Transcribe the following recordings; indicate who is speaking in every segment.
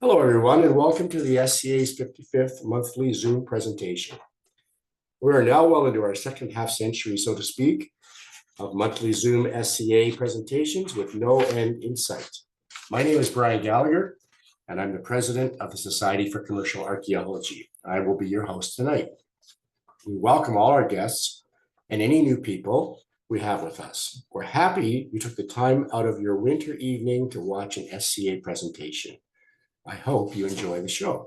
Speaker 1: Hello, everyone, and welcome to the SCA's 55th monthly Zoom presentation. We are now well into our second half century, so to speak, of monthly Zoom SCA presentations with no end in sight. My name is Brian Gallagher, and I'm the president of the Society for Commercial Archaeology. I will be your host tonight. We welcome all our guests and any new people we have with us. We're happy you took the time out of your winter evening to watch an SCA presentation. I hope you enjoy the show.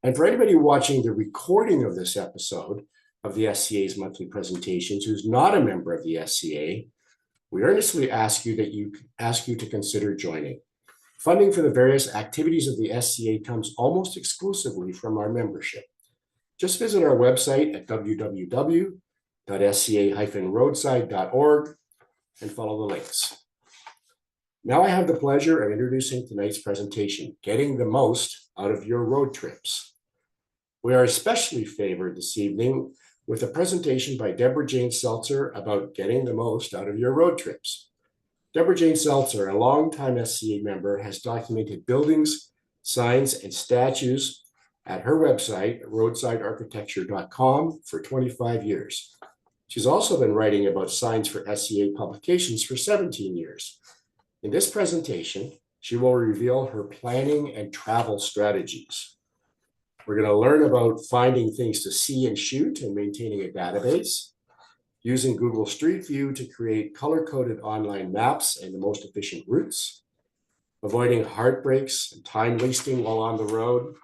Speaker 1: And for anybody watching the recording of this episode of the SCA's monthly presentations who's not a member of the SCA, we earnestly ask you to consider joining. Funding for the various activities of the SCA comes almost exclusively from our membership. Just visit our website at www.sca-roadside.org and follow the links. Now I have the pleasure of introducing tonight's presentation, Getting the Most Out of Your Road Trips. We are especially favored this evening with a presentation by Debra Seltzer about getting the most out of your road trips. Debra Seltzer, a longtime SCA member, has documented buildings, signs, and statues at her website, roadsidearchitecture.com, for 25 years. She's also been writing about signs for SCA publications for 17 years. In this presentation, she will reveal her planning and travel strategies. We're going to learn about finding things to see and shoot and maintaining a database, using Google Street View to create color-coded online maps and the most efficient routes, avoiding heartbreaks and time wasting while on the road,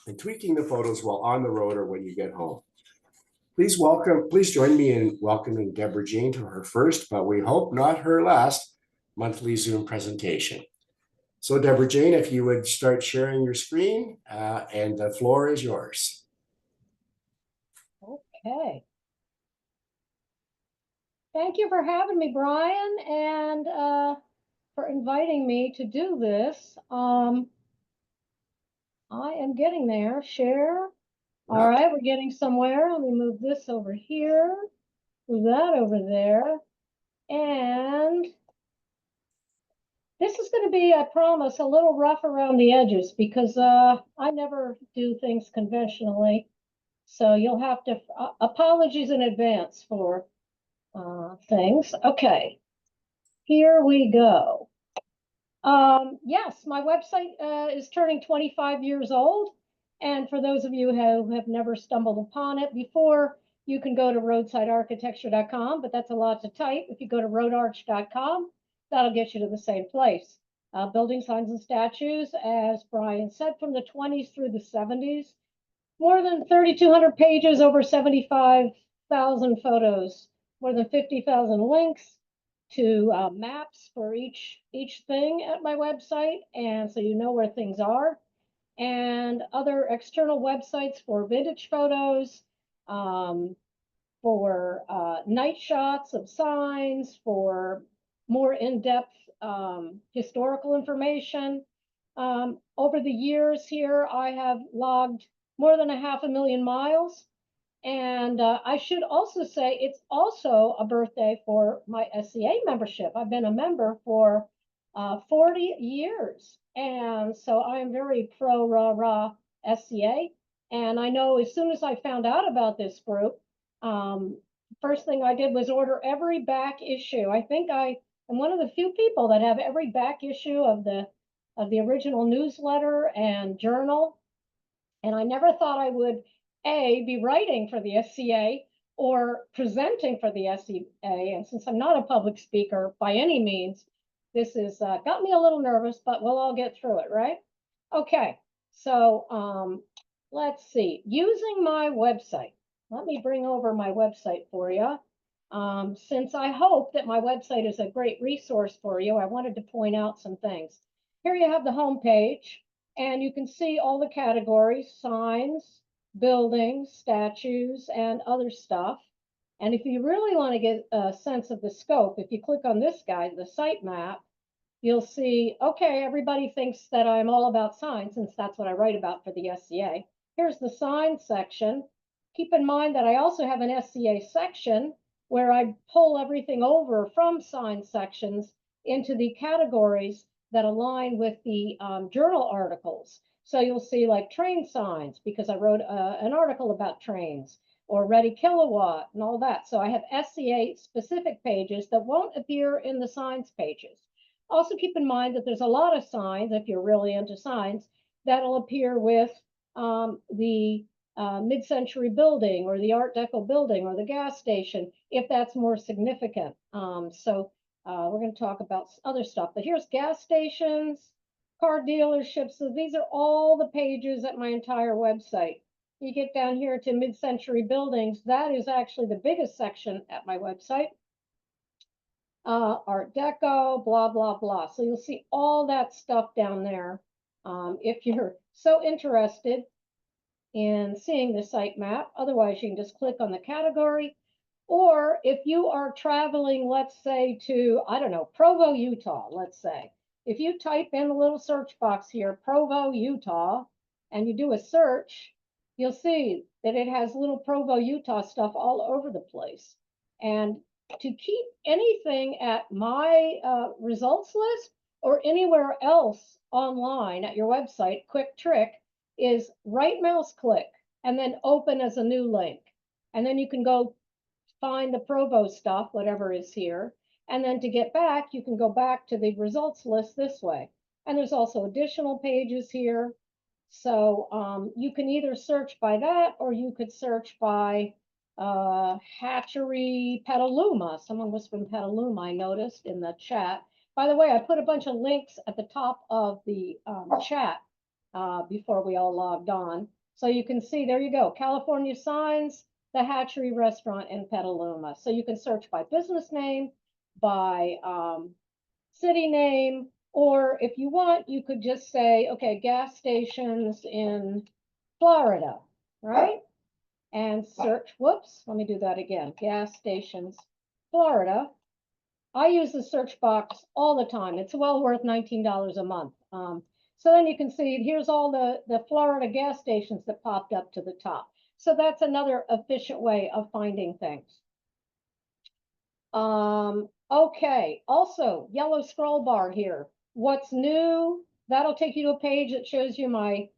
Speaker 1: and tweaking the photos while on the road or when you get home. Please join me in welcoming Debra to her first, but we hope not her last, monthly Zoom presentation. So Debra, if you would start sharing your screen, and the floor is yours.
Speaker 2: Okay. Thank you for having me, Brian, and for inviting me to do this. I am getting there. Share. All right, we're getting somewhere. Let me move this over here, move that over there, and this is going to be, I promise, a little rough around the edges because I never do things conventionally. So you'll have to, apologies in advance for things. Okay, here we go. Yes, my website is turning 25 years old. And for those of you who have never stumbled upon it before, you can go to roadsidearchitecture.com, but that's a lot to type. If you go to roadarch.com, that'll get you to the same place. Building signs and statues, as Brian said, from the 20s through the 70s. More than 3,200 pages, over 75,000 photos, more than 50,000 links to maps for each thing at my website, and so you know where things are, and other external websites for vintage photos, for night shots of signs, for more in-depth historical information. Over the years here, I have logged more than 500,000 miles. And I should also say it's also a birthday for my SCA membership. I've been a member for 40 years. And so I am very pro-rah-rah SCA. And I know as soon as I found out about this group, first thing I did was order every back issue. I think I am one of the few people that have every back issue of the original newsletter and journal. And I never thought I would be writing for the SCA or presenting for the SCA. And since I'm not a public speaker by any means, this has got me a little nervous, but we'll all get through it, right? Okay, so let's see. Using my website. Let me bring over my website for you. Since I hope that my website is a great resource for you, I wanted to point out some things. Here you have the home page, and you can see all the categories: signs, buildings, statues, and other stuff. And if you really want to get a sense of the scope, if you click on this guy, the site map, you'll see, okay, everybody thinks that I'm all about signs, since that's what I write about for the SCA. Here's the sign section. Keep in mind that I also have an SCA section where I pull everything over from sign sections into the categories that align with the journal articles. So you'll see like train signs because I wrote an article about trains, or ready kilowatt and all that. So I have SCA specific pages that won't appear in the signs pages. Also keep in mind that there's a lot of signs, if you're really into signs, that'll appear with the mid-century building or the Art Deco building or the gas station, if that's more significant. We're going to talk about other stuff, but here's gas stations, car dealerships. So these are all the pages at my entire website. You get down here to mid-century buildings. That is actually the biggest section at my website. Art Deco, blah, blah, blah. So you'll see all that stuff down there. If you're so interested in seeing the site map, otherwise you can just click on the category. Or if you are traveling, let's say to, I don't know, Provo, Utah, let's say. If you type in the little search box here, Provo, Utah, and you do a search, you'll see that it has little Provo, Utah stuff all over the place. And to keep anything at my results list or anywhere else online at your website, quick trick is right mouse click and then open as a new link. And then you can go find the Provo stuff, whatever is here. And then to get back, you can go back to the results list this way. And there's also additional pages here. So you can either search by that, or you could search by hatchery Petaluma. Someone was from Petaluma, I noticed in the chat. By the way, I put a bunch of links at the top of the chat before we all logged on. So you can see, there you go, California Signs, the Hatchery Restaurant in Petaluma. So you can search by business name, by city name, or if you want, you could just say, okay, gas stations in Florida, right? And search, whoops, let me do that again, gas stations, Florida. I use the search box all the time. It's well worth $19 a month. So then you can see, here's all the Florida gas stations that popped up to the top. So that's another efficient way of finding things. Okay, also yellow scroll bar here. What's new? That'll take you to a page that shows you my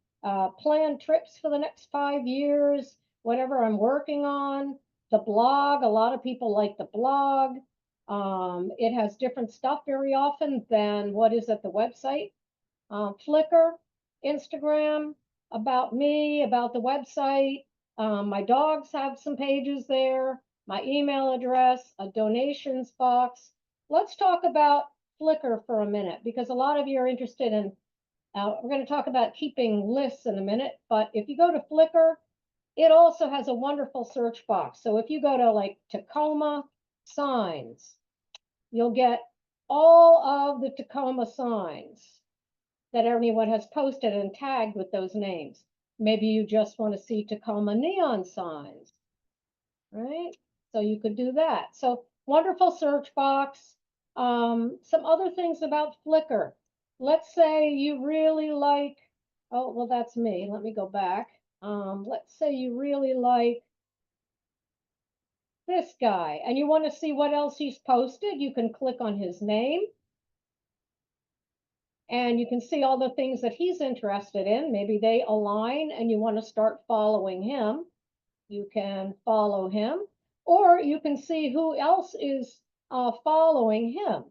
Speaker 2: planned trips for the next 5 years, whatever I'm working on. The blog, a lot of people like the blog. It has different stuff very often than what is at the website. Flickr, Instagram, about me, about the website. My dogs have some pages there, my email address, a donations box. Let's talk about Flickr for a minute, because a lot of you are interested in, we're going to talk about keeping lists in a minute, but if you go to Flickr, it also has a wonderful search box. So if you go to like Tacoma signs, you'll get all of the Tacoma signs that anyone has posted and tagged with those names. Maybe you just want to see Tacoma neon signs, right? So you could do that. So wonderful search box. Some other things about Flickr. Let's say you really like, oh, well, that's me. Let me go back. Let's say you really like this guy and you want to see what else he's posted. You can click on his name and you can see all the things that he's interested in. Maybe they align and you want to start following him. You can follow him, or you can see who else is following him,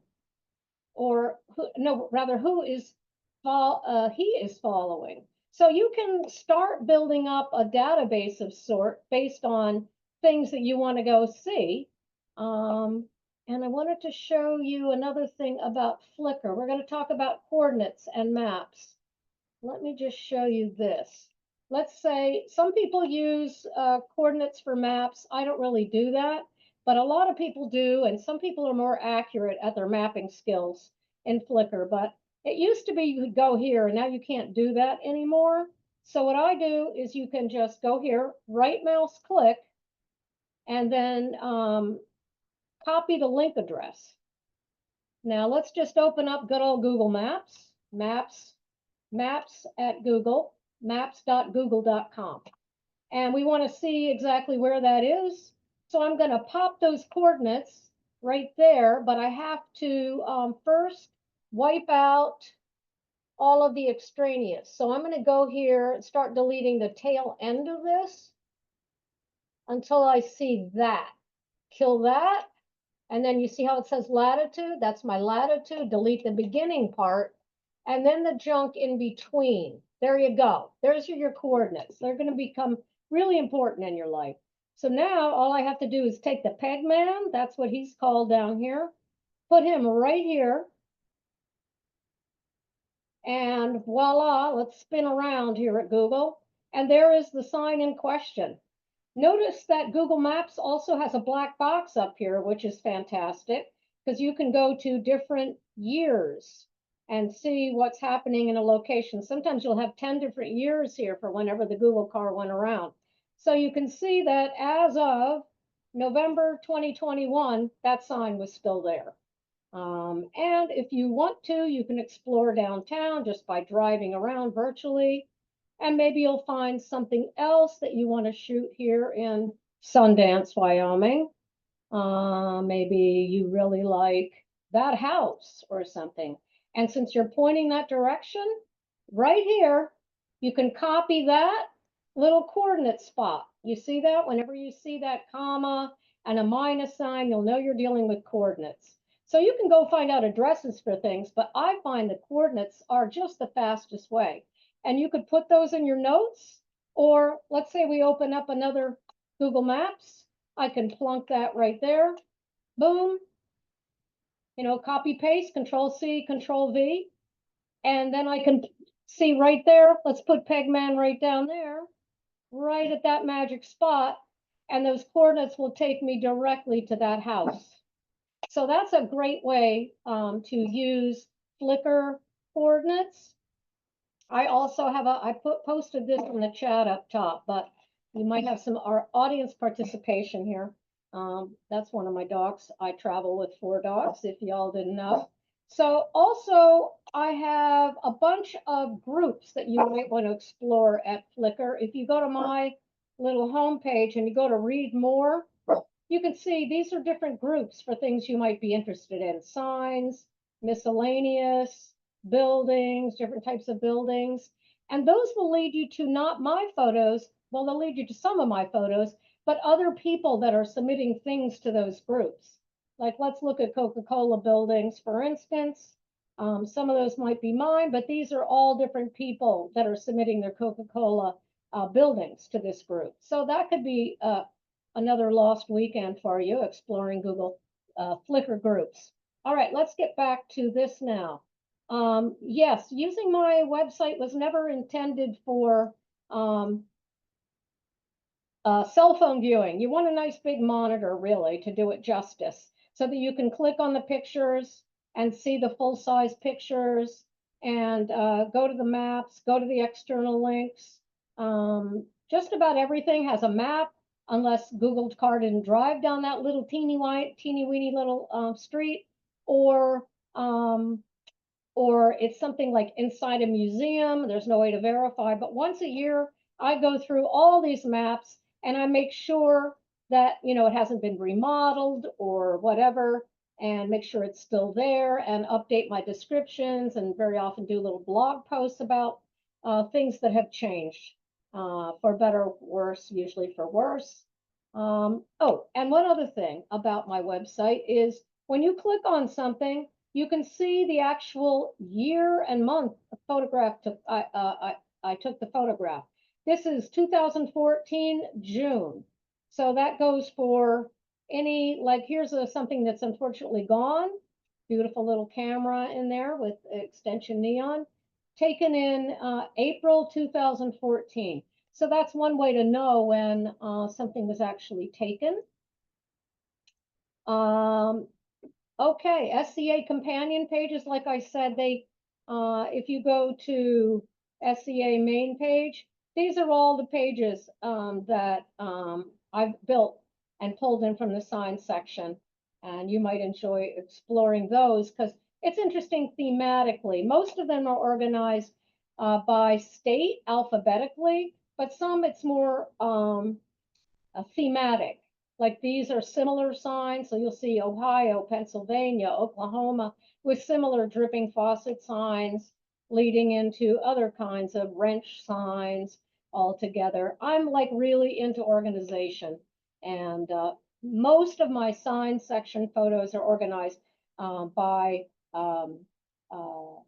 Speaker 2: or who is he is following. So you can start building up a database of sort based on things that you want to go see. And I wanted to show you another thing about Flickr. We're going to talk about coordinates and maps. Let me just show you this. Let's say some people use coordinates for maps. I don't really do that, but a lot of people do, and some people are more accurate at their mapping skills in Flickr. But it used to be you could go here, and now you can't do that anymore. So what I do is you can just go here, right mouse click, and then copy the link address. Now let's just open up good old Google Maps, maps at Google, maps.google.com. And we want to see exactly where that is. So I'm going to pop those coordinates right there, but I have to first wipe out all of the extraneous. So I'm going to go here and start deleting the tail end of this until I see that. Kill that. And then you see how it says latitude? That's my latitude. Delete the beginning part. And then the junk in between. There you go. There's your coordinates. They're going to become really important in your life. So now all I have to do is take the peg man. That's what he's called down here. Put him right here. And voila, let's spin around here at Google. And there is the sign in question. Notice that Google Maps also has a black box up here, which is fantastic because you can go to different years and see what's happening in a location. Sometimes you'll have 10 different years here for whenever the Google car went around. So you can see that as of November 2021, that sign was still there. And if you want to, you can explore downtown just by driving around virtually. And maybe you'll find something else that you want to shoot here in Sundance, Wyoming. Maybe you really like that house or something. And since you're pointing that direction, right here, you can copy that little coordinate spot. You see that? Whenever you see that comma and a minus sign, you'll know you're dealing with coordinates. So you can go find out addresses for things, but I find the coordinates are just the fastest way. And you could put those in your notes, or let's say we open up another Google Maps. I can plunk that right there. Boom. Copy paste, Control C, Control V. And then I can see right there. Let's put Pegman right down there, right at that magic spot. And those coordinates will take me directly to that house. So that's a great way to use Flickr coordinates. I also have posted this in the chat up top, but you might have some audience participation here. That's one of my dogs. I travel with 4 dogs, if y'all didn't know. So also I have a bunch of groups that you might want to explore at Flickr. If you go to my little homepage and you go to read more, you can see these are different groups for things you might be interested in. Signs, miscellaneous, buildings, different types of buildings. And those will lead you to not my photos, well, they'll lead you to some of my photos, but other people that are submitting things to those groups. Like, let's look at Coca-Cola buildings, for instance. Some of those might be mine, but these are all different people that are submitting their Coca-Cola buildings to this group. So that could be another lost weekend for you, exploring Google Flickr groups. All right, let's get back to this now. Yes, using my website was never intended for cell phone viewing. You want a nice big monitor, really, to do it justice, so that you can click on the pictures and see the full-size pictures and go to the maps, go to the external links. Just about everything has a map, unless Google car didn't drive down that little teeny weeny little street, or it's something like inside a museum. There's no way to verify, but once a year, I go through all these maps and I make sure that, it hasn't been remodeled or whatever, and make sure it's still there, and update my descriptions, and very often do little blog posts about things that have changed for better or worse, usually for worse. Oh, and one other thing about my website is when you click on something, you can see the actual year and month photograph I took the photograph. This is 2014 June. So that goes for any, like, here's something that's unfortunately gone. Beautiful little camera in there with extension neon. Taken in April 2014. So that's one way to know when something was actually taken. Okay, SCA companion pages, like I said, if you go to SCA main page, these are all the pages that I've built and pulled in from the science section. And you might enjoy exploring those because it's interesting thematically. Most of them are organized by state alphabetically, but some it's more thematic. Like these are similar signs. So you'll see Ohio, Pennsylvania, Oklahoma with similar dripping faucet signs. leading into other kinds of wrench signs altogether. I'm like really into organization, and most of my sign section photos are organized by um, uh,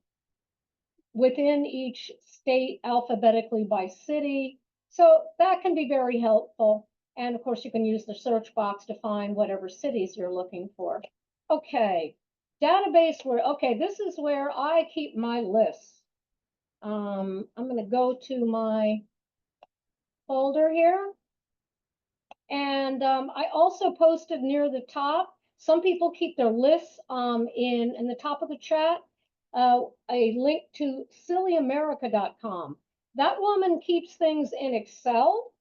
Speaker 2: within each state alphabetically by city. So that can be very helpful. And of course, you can use the search box to find whatever cities you're looking for. Okay, database where, okay, this is where I keep my lists. I'm going to go to my folder here. And I also posted near the top, some people keep their lists in the top of the chat, a link to sillyamerica.com. That woman keeps things in Excel,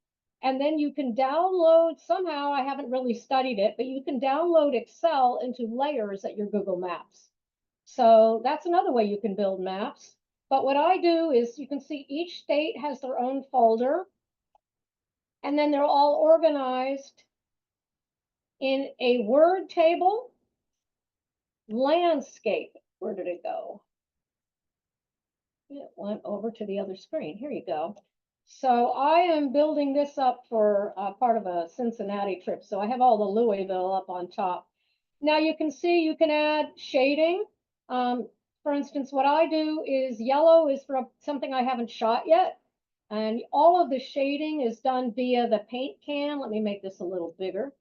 Speaker 2: and then you can download, somehow, I haven't really studied it, but you can download Excel into layers at your Google Maps. So that's another way you can build maps. But what I do is you can see each state has their own folder, and then they're all organized in a word table. Landscape, where did it go? It went over to the other screen. Here you go. So I am building this up for part of a Cincinnati trip. So I have all the Louisville up on top. Now you can see you can add shading. For instance, what I do is yellow is for something I haven't shot yet. And all of the shading is done via the paint can. Let me make this a little bigger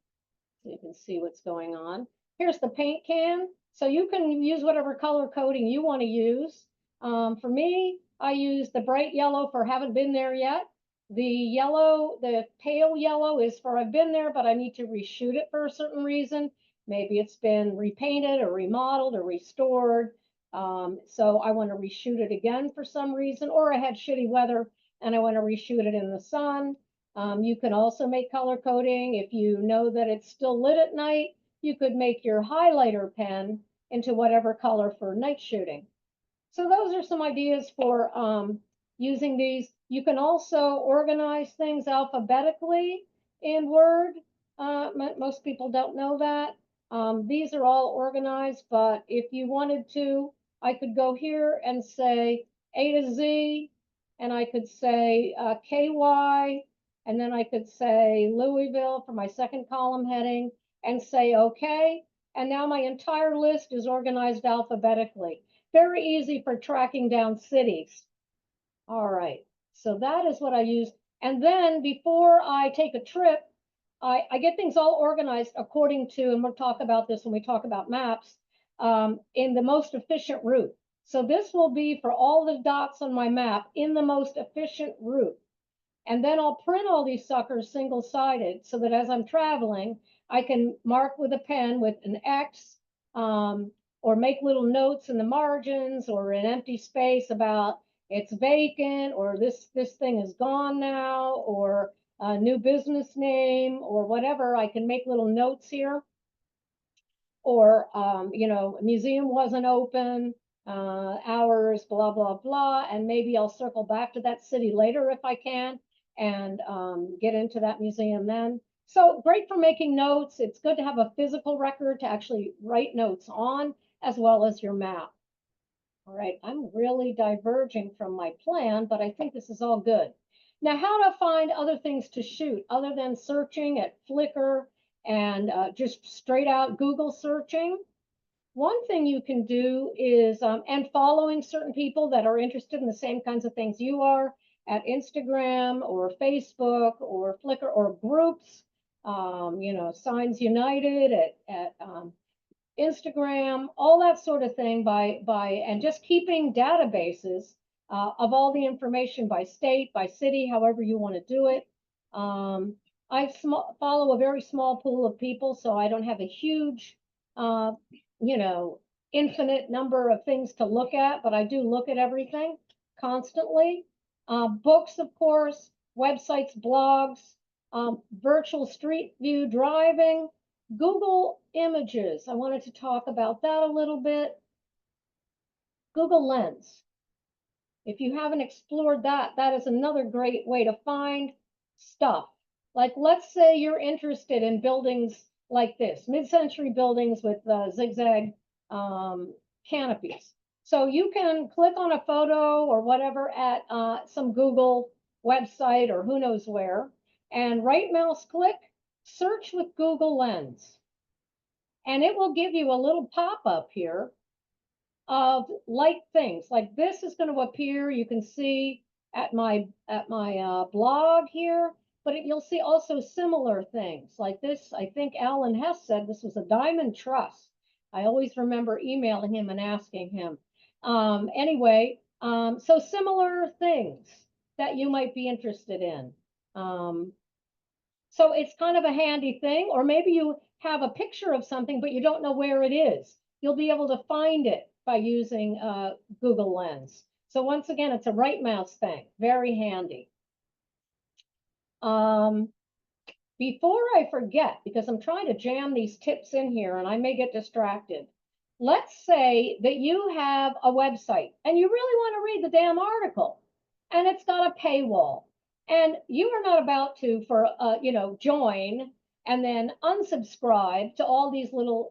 Speaker 2: so you can see what's going on. Here's the paint can. So you can use whatever color coding you want to use. For me, I use the bright yellow for haven't been there yet. The yellow, the pale yellow is for I've been there, but I need to reshoot it for a certain reason. Maybe it's been repainted or remodeled or restored. So I want to reshoot it again for some reason, or I had shitty weather and I want to reshoot it in the sun. You can also make color coding. If you know that it's still lit at night, you could make your highlighter pen into whatever color for night shooting. So those are some ideas for using these. You can also organize things alphabetically in Word. Most people don't know that. These are all organized, but if you wanted to, I could go here and say A to Z, and I could say KY, and then I could say Louisville for my second column heading, and say OK. And now my entire list is organized alphabetically. Very easy for tracking down cities. All right, so that is what I use. And then before I take a trip, I get things all organized according to, and we'll talk about this when we talk about maps, in the most efficient route. So this will be for all the dots on my map in the most efficient route. And then I'll print all these suckers single-sided so that as I'm traveling, I can mark with a pen with an X, or make little notes in the margins or an empty space about it's vacant or this thing is gone now or a new business name or whatever. I can make little notes here. Or, museum wasn't open, hours, blah, blah, blah. And maybe I'll circle back to that city later if I can and get into that museum then. So great for making notes. It's good to have a physical record to actually write notes on, as well as your map. All right, I'm really diverging from my plan, but I think this is all good. Now, how to find other things to shoot other than searching at Flickr and just straight out Google searching. One thing you can do is, and following certain people that are interested in the same kinds of things you are at Instagram or Facebook or Flickr or groups, Signs United at Instagram, all that sort of thing and just keeping databases of all the information by state, by city, however you want to do it. I follow a very small pool of people, so I don't have a huge, infinite number of things to look at, but I do look at everything constantly. Books, of course, websites, blogs, virtual street view driving, Google Images. I wanted to talk about that a little bit. Google Lens. If you haven't explored that, that is another great way to find stuff. Like, let's say you're interested in buildings like this, mid-century buildings with zigzag canopies. So you can click on a photo or whatever at some Google website or who knows where, and right mouse click, search with Google Lens. And it will give you a little pop-up here of like things. Like this is going to appear, you can see at my blog here, but you'll see also similar things like this. I think Alan Hess said this was a diamond truss. I always remember emailing him and asking him. Anyway, so similar things that you might be interested in. So it's kind of a handy thing, or maybe you have a picture of something, but you don't know where it is. You'll be able to find it by using Google Lens. So once again, it's a right mouse thing, very handy. Before I forget, because I'm trying to jam these tips in here and I may get distracted. Let's say that you have a website and you really want to read the damn article and it's got a paywall and you are not about to join and then unsubscribe to all these little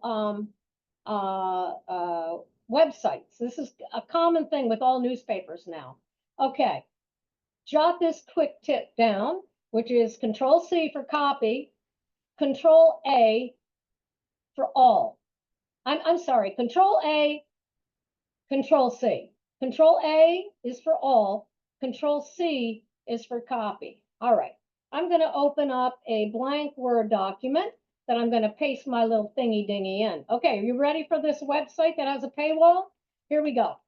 Speaker 2: websites. This is a common thing with all newspapers now. Okay, jot this quick tip down, which is Control C for copy, Control A for all. I'm sorry, Control A, Control C. Control A is for all, Control C is for copy. All right, I'm going to open up a blank Word document that I'm going to paste my little thingy dingy in. Okay, are you ready for this website that has a paywall? Here we go.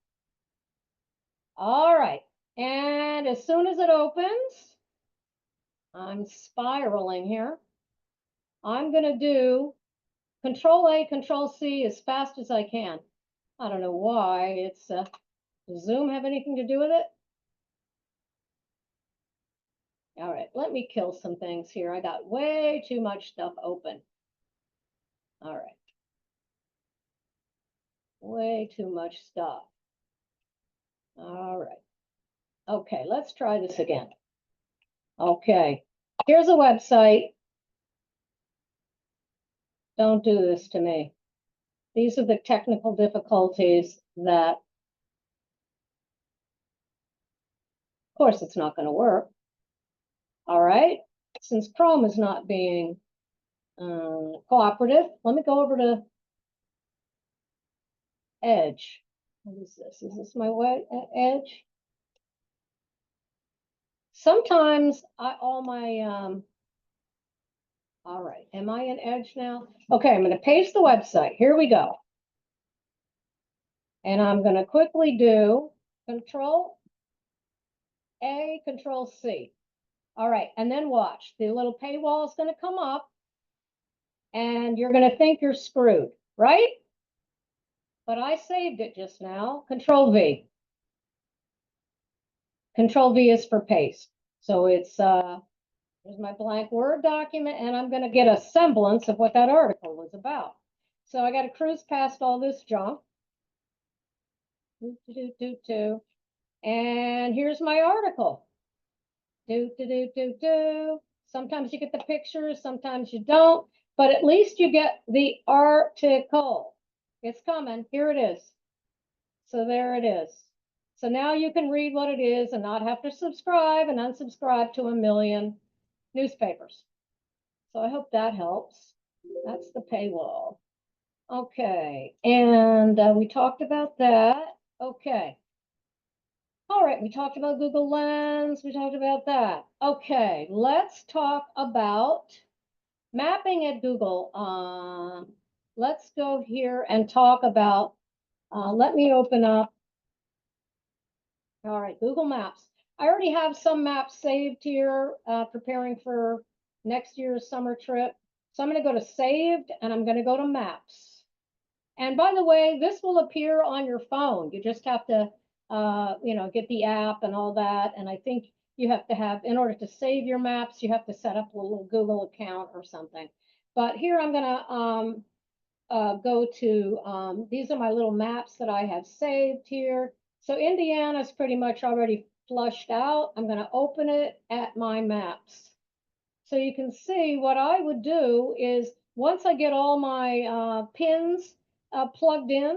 Speaker 2: All right, and as soon as it opens, I'm spiraling here. I'm going to do Control A, Control C as fast as I can. I don't know why. It's does Zoom have anything to do with it? All right, let me kill some things here. I got way too much stuff open. All right. Way too much stuff. All right. Okay, let's try this again. Okay, here's a website. Don't do this to me. These are the technical difficulties that, of course, it's not going to work. All right, since Chrome is not being cooperative, let me go over to Edge. What is this? Is this my Edge? Sometimes all right, am I in Edge now? Okay, I'm going to paste the website. Here we go. And I'm going to quickly do Control A, Control C. All right, and then watch. The little paywall is going to come up and you're going to think you're screwed, right? But I saved it just now. Control V. Control V is for paste. So it's here's my blank Word document, and I'm going to get a semblance of what that article was about. So I got to cruise past all this junk. And here's my article. Sometimes you get the pictures, sometimes you don't, but at least you get the article. It's coming. Here it is. So there it is. So now you can read what it is and not have to subscribe and unsubscribe to a million newspapers. So I hope that helps. That's the paywall. Okay, and we talked about that. Okay. All right, we talked about Google Lens. We talked about that. Okay, let's talk about mapping at Google. Let's go here and talk about, let me open up. All right, Google Maps. I already have some maps saved here, preparing for next year's summer trip. So I'm going to go to Saved and I'm going to go to Maps. And by the way, this will appear on your phone. You just have to, get the app and all that. And I think you have to have, in order to save your maps, you have to set up a little Google account or something. But here I'm going to go to, these are my little maps that I have saved here. So Indiana is pretty much already flushed out. I'm going to open it at my maps. So you can see what I would do is once I get all my pins plugged in,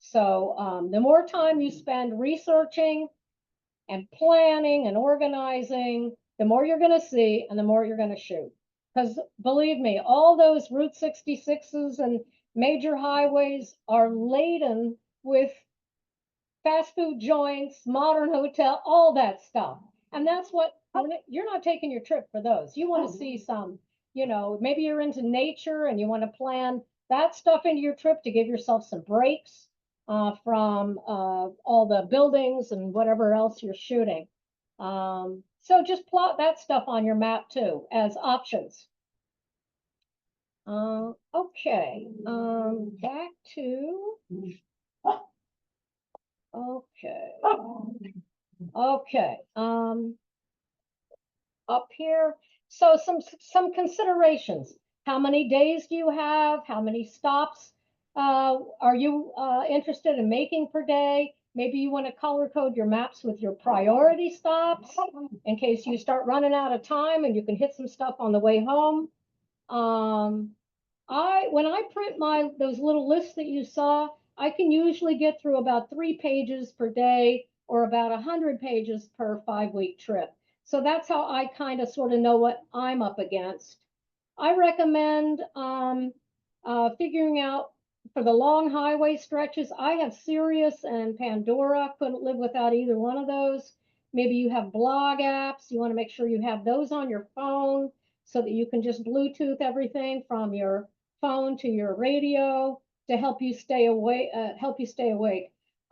Speaker 2: So the more time you spend researching and planning and organizing, the more you're going to see and the more you're going to shoot. Because believe me, all those Route 66s and major highways are laden with fast food joints, modern hotel, all that stuff. And that's what you're not taking your trip for those. You want to see some, maybe you're into nature and you want to plan that stuff into your trip to give yourself some breaks from all the buildings and whatever else you're shooting. So just plot that stuff on your map too as options. Okay, back to, okay. Okay, up here. So some considerations. How many days do you have? How many stops are you interested in making per day? Maybe you want to color code your maps with your priority stops in case you start running out of time and you can hit some stuff on the way home. When I print those little lists that you saw, I can usually get through about 3 pages per day or about 100 pages per 5-week trip. So that's how I kind of sort of know what I'm up against. I recommend figuring out for the long highway stretches. I have Sirius and Pandora. Couldn't live without either one of those. Maybe you have blog apps. You want to make sure you have those on your phone so that you can just Bluetooth everything from your phone to your radio to help you stay awake.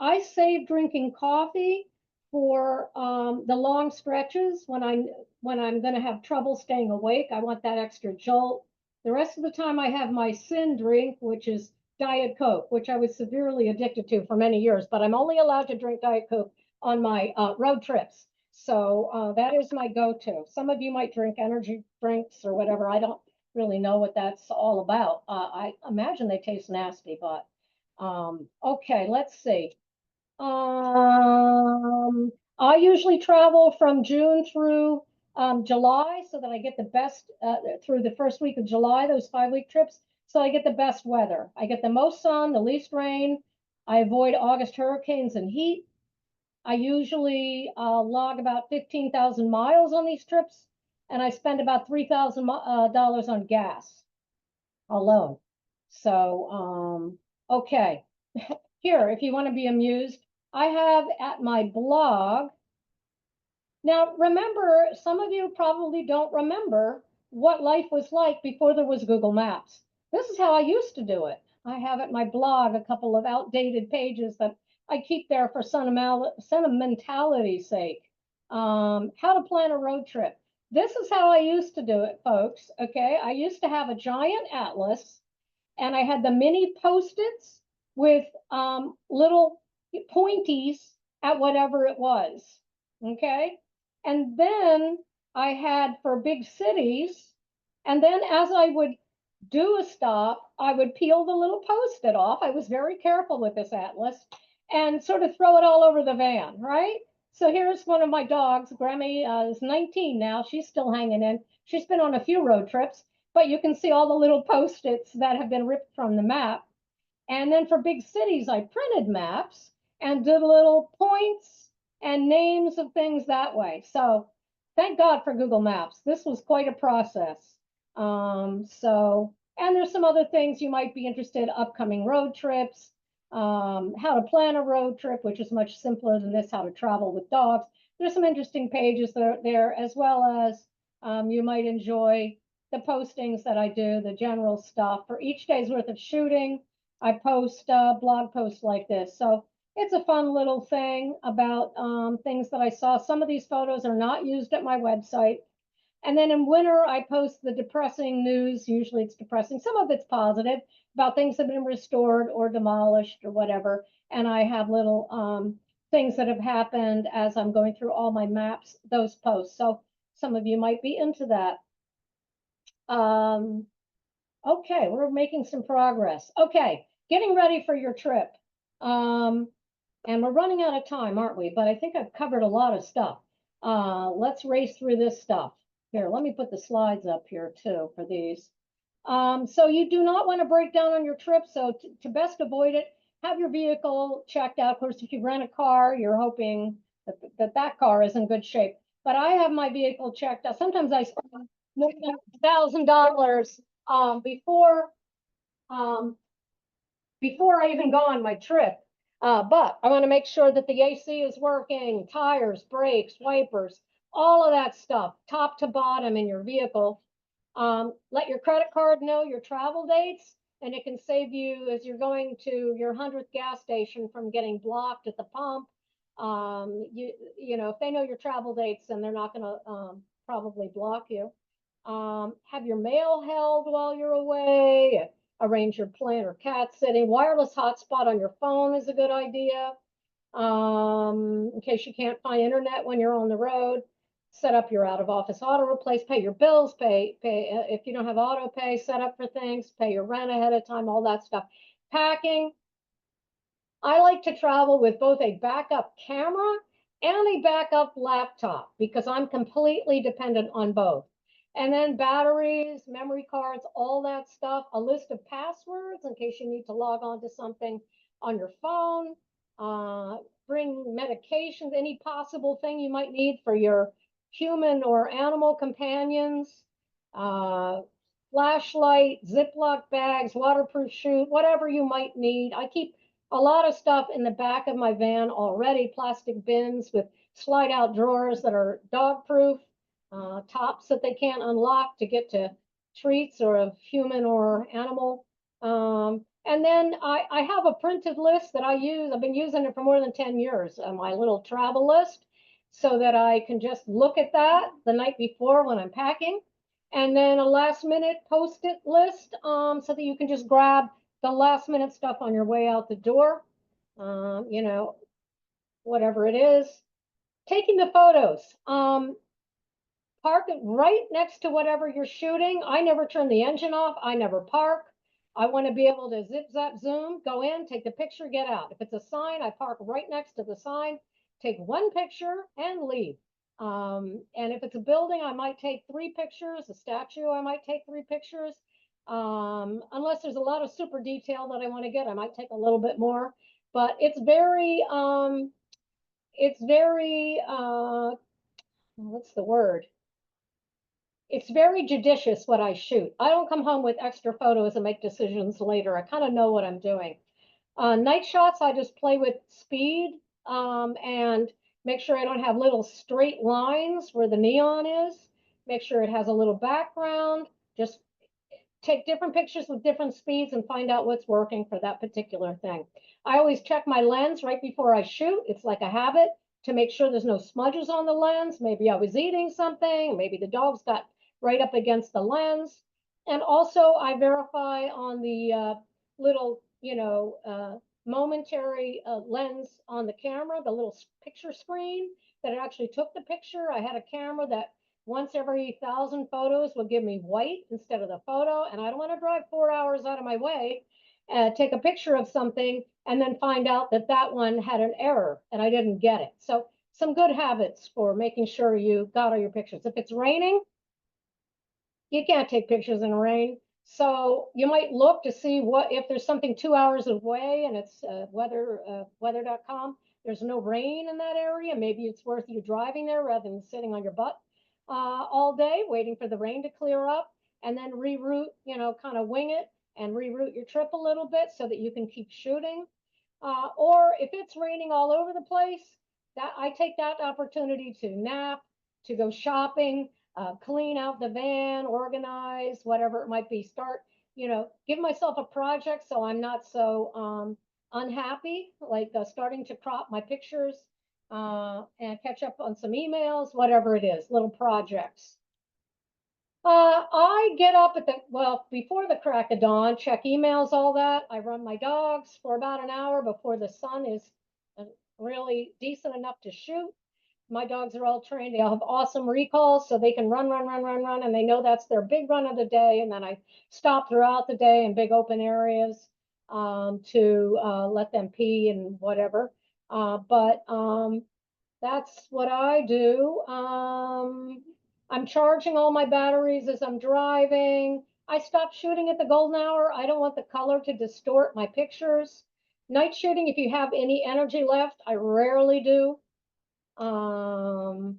Speaker 2: I save drinking coffee for the long stretches when I'm going to have trouble staying awake. I want that extra jolt. The rest of the time I have my sin drink, which is Diet Coke, which I was severely addicted to for many years, but I'm only allowed to drink Diet Coke on my road trips. So that is my go-to. Some of you might drink energy drinks or whatever. I don't really know what that's all about. I imagine they taste nasty, but okay, let's see. I usually travel from June through July so that I get the best through the first week of July, those 5-week trips. So I get the best weather. I get the most sun, the least rain. I avoid August hurricanes and heat. I usually log about 15,000 miles on these trips, and I spend about $3,000 on gas alone. So, okay. Here, if you want to be amused, I have at my blog. Now, remember, some of you probably don't remember what life was like before there was Google Maps. This is how I used to do it. I have at my blog a couple of outdated pages that I keep there for sentimentality's sake. How to plan a road trip. This is how I used to do it, folks. Okay, I used to have a giant atlas, and I had the mini Post-its with little pointies at whatever it was. Okay, and then I had for big cities, and then as I would do a stop, I would peel the little Post-it off. I was very careful with this atlas and sort of throw it all over the van, right? So here's one of my dogs. Grammy is 19 now. She's still hanging in. She's been on a few road trips, but you can see all the little Post-its that have been ripped from the map. And then for big cities, I printed maps and did little points and names of things that way. So thank God for Google Maps. This was quite a process. And there's some other things you might be interested, upcoming road trips, how to plan a road trip, which is much simpler than this, how to travel with dogs. There's some interesting pages there, as well as you might enjoy the postings that I do, the general stuff. For each day's worth of shooting, I post blog posts like this. So it's a fun little thing about things that I saw. Some of these photos are not used at my website. And then in winter, I post the depressing news. Usually it's depressing. Some of it's positive about things that have been restored or demolished or whatever. And I have little things that have happened as I'm going through all my maps, those posts. So some of you might be into that. Okay, we're making some progress. Okay, getting ready for your trip. And we're running out of time, aren't we? But I think I've covered a lot of stuff. Let's race through this stuff. Here, let me put the slides up here too for these. So you do not want to break down on your trip. So to best avoid it, have your vehicle checked out. Of course, if you rent a car, you're hoping that car is in good shape. But I have my vehicle checked out. Sometimes I spend more than $1,000 um, before I even go on my trip. But I want to make sure that the AC is working, tires, brakes, wipers, all of that stuff, top to bottom in your vehicle. Let your credit card know your travel dates, and it can save you as you're going to your 100th gas station from getting blocked at the pump. You know, if they know your travel dates, then they're not going to probably block you. Have your mail held while you're away. Arrange your plant or cat sitting. Wireless hotspot on your phone is a good idea. In case you can't find internet when you're on the road. Set up your out of office auto replace, pay your bills, pay if you don't have auto pay, set up for things, pay your rent ahead of time, all that stuff. Packing. I like to travel with both a backup camera and a backup laptop because I'm completely dependent on both. And then batteries, memory cards, all that stuff, a list of passwords in case you need to log on to something on your phone. Bring medications, any possible thing you might need for your human or animal companions. Flashlight, Ziploc bags, waterproof shoe, whatever you might need. I keep a lot of stuff in the back of my van already, plastic bins with slide out drawers that are dog proof, tops that they can't unlock to get to treats or of human or animal. And then I have a printed list that I use. I've been using it for more than 10 years, my little travel list, so that I can just look at that the night before when I'm packing. And then a last minute post-it list so that you can just grab the last minute stuff on your way out the door, you know, whatever it is. Taking the photos, park it right next to whatever you're shooting. I never turn the engine off. I never park. I want to be able to zip, zap, zoom, go in, take the picture, get out. If it's a sign, I park right next to the sign, take one picture and leave. And if it's a building, I might take 3 pictures. A statue, I might take 3 pictures. Unless there's a lot of super detail that I want to get, I might take a little bit more. But it's very, what's the word? It's very judicious what I shoot. I don't come home with extra photos and make decisions later. I kind of know what I'm doing. Night shots, I just play with speed and make sure I don't have little straight lines where the neon is. Make sure it has a little background. Just take different pictures with different speeds and find out what's working for that particular thing. I always check my lens right before I shoot. It's like a habit to make sure there's no smudges on the lens. Maybe I was eating something. Maybe the dogs got right up against the lens. And also I verify on the little, momentary lens on the camera, the little picture screen, that it actually took the picture. I had a camera that once every 1,000 photos would give me white instead of the photo. And I don't want to drive 4 hours out of my way, take a picture of something and then find out that that one had an error and I didn't get it. So some good habits for making sure you got all your pictures. If it's raining, you can't take pictures in rain. So you might look to see what if there's something 2 hours away and it's weather.com. There's no rain in that area. Maybe it's worth you driving there rather than sitting on your butt all day waiting for the rain to clear up, and then reroute, kind of wing it and reroute your trip a little bit so that you can keep shooting. Or if it's raining all over the place, that I take that opportunity to nap, to go shopping, clean out the van, organize, whatever it might be. Start, give myself a project so I'm not so unhappy, like starting to crop my pictures and catch up on some emails, whatever it is, little projects. I get up before the crack of dawn, check emails, all that. I run my dogs for about an hour before the sun is really decent enough to shoot. My dogs are all trained. They all have awesome recalls, so they can run, and they know that's their big run of the day. And then I stop throughout the day in big open areas to let them pee and whatever. But that's what I do. I'm charging all my batteries as I'm driving. I stopped shooting at the golden hour. I don't want the color to distort my pictures. Night shooting, if you have any energy left, I rarely do. And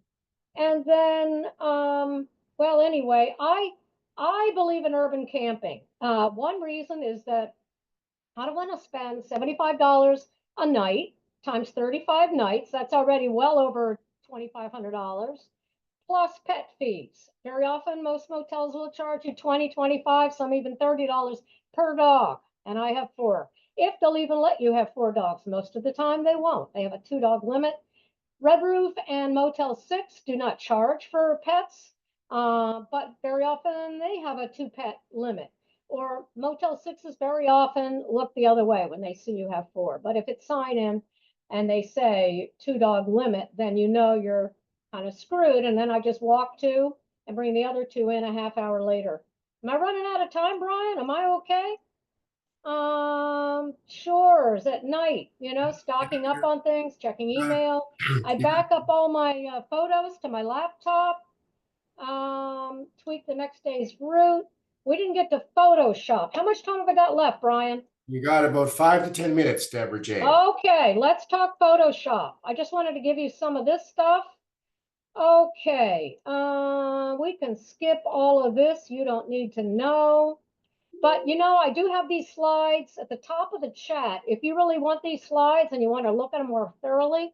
Speaker 2: then, well, anyway, I believe in urban camping. One reason is that I don't want to spend $75 a night times 35 nights. That's already well over $2,500 plus pet fees. Very often, most motels will charge you 20, 25, some even $30 per dog. And I have 4. If they'll even let you have 4 dogs, most of the time they won't. They have a 2-dog limit. Red Roof and Motel 6 do not charge for pets, but very often they have a 2-pet limit. Or Motel 6s very often look the other way when they see you have 4. But if it's sign in and they say 2-dog limit, then you know you're kind of screwed. And then I just walk 2 and bring the other 2 in a half hour later. Am I running out of time, Brian? Am I okay? Chores at night, stocking up on things, checking email. I back up all my photos to my laptop, tweak the next day's route. We didn't get to Photoshop. How much time have I got left, Brian?
Speaker 1: You got about 5 to 10 minutes, Debra Jane.
Speaker 2: Okay, let's talk Photoshop. I just wanted to give you some of this stuff. Okay, we can skip all of this. You don't need to know. But I do have these slides at the top of the chat. If you really want these slides and you want to look at them more thoroughly,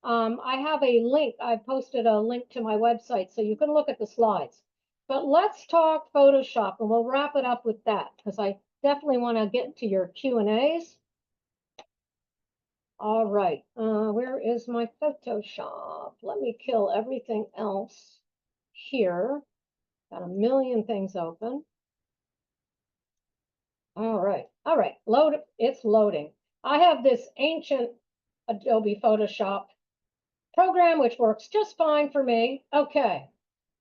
Speaker 2: I have a link. I posted a link to my website so you can look at the slides. But let's talk Photoshop and we'll wrap it up with that because I definitely want to get to your Q&As. All right, where is my Photoshop? Let me kill everything else here. Got a million things open. All right, load, it's loading. I have this ancient Adobe Photoshop program, which works just fine for me. Okay,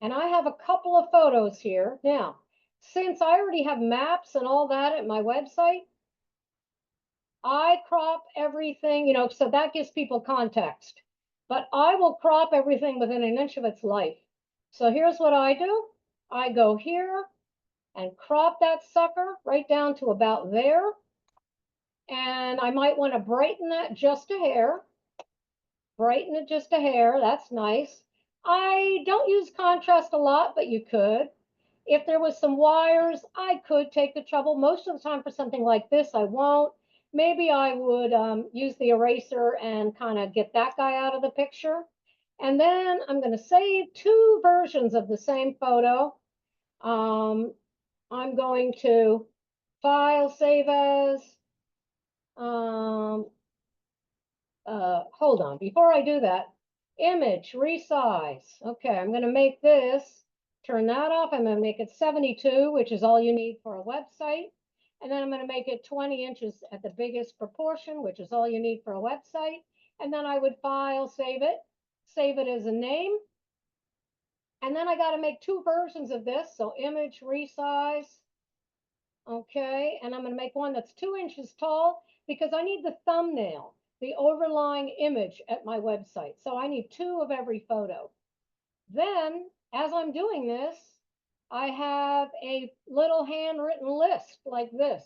Speaker 2: and I have a couple of photos here. Now, since I already have maps and all that at my website, I crop everything, so that gives people context. But I will crop everything within an inch of its life. So here's what I do. I go here, and crop that sucker right down to about there. And I might want to brighten that just a hair. Brighten it just a hair. That's nice. I don't use contrast a lot, but you could. If there was some wires, I could take the trouble. Most of the time for something like this, I won't. Maybe I would use the eraser and kind of get that guy out of the picture. And then I'm going to save 2 versions of the same photo. I'm going to file, save as, hold on, before I do that, image, resize. Okay, I'm going to make this, turn that off. I'm going to make it 72, which is all you need for a website. And then I'm going to make it 20 inches at the biggest proportion, which is all you need for a website. And then I would file, save it as a name. And then I got to make 2 versions of this. So image, resize. Okay, and I'm going to make one that's 2 inches tall because I need the thumbnail, the overlying image at my website. So I need 2 of every photo. Then, as I'm doing this, I have a little handwritten list like this.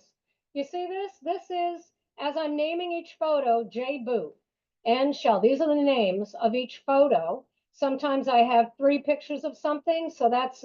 Speaker 2: You see this? This is, as I'm naming each photo, J. Booth and Shell. These are the names of each photo. Sometimes I have 3 pictures of something, so that's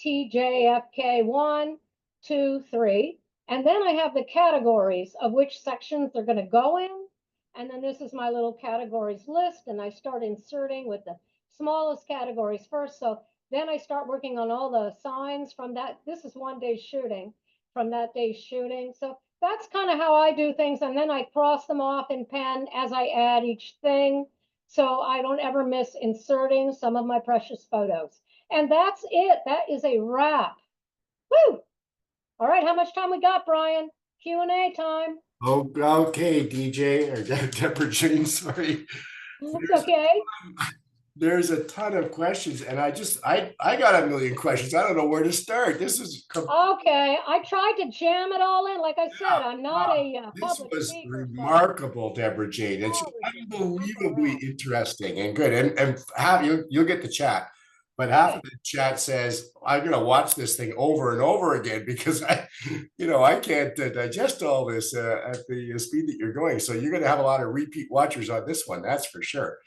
Speaker 2: TJFK1, 2, 3. And then I have the categories of which sections they're going to go in. And then this is my little categories list. And I start inserting with the smallest categories first. So then I start working on all the signs from that. This is one day's shooting from that day's shooting. So that's kind of how I do things. And then I cross them off in pen as I add each thing. So I don't ever miss inserting some of my precious photos. And that's it. That is a wrap. Woo! All right, how much time we got, Brian? Q&A time.
Speaker 1: Oh, okay, DJ or Debra Jane, sorry.
Speaker 2: That's okay.
Speaker 1: There's a ton of questions, and I got a million questions. I don't know where to start. This is
Speaker 2: okay. I tried to jam it all in. Like I said, I'm not a
Speaker 1: this
Speaker 2: public
Speaker 1: was
Speaker 2: speaker.
Speaker 1: remarkable, Debra Jane. It's unbelievably interesting and good. And have you'll get the chat. but half
Speaker 2: Okay.
Speaker 1: of the chat says, I'm going to watch this thing over and over again because I can't digest all this at the speed that you're going. So you're going to have a lot of repeat watchers on this one. That's for sure.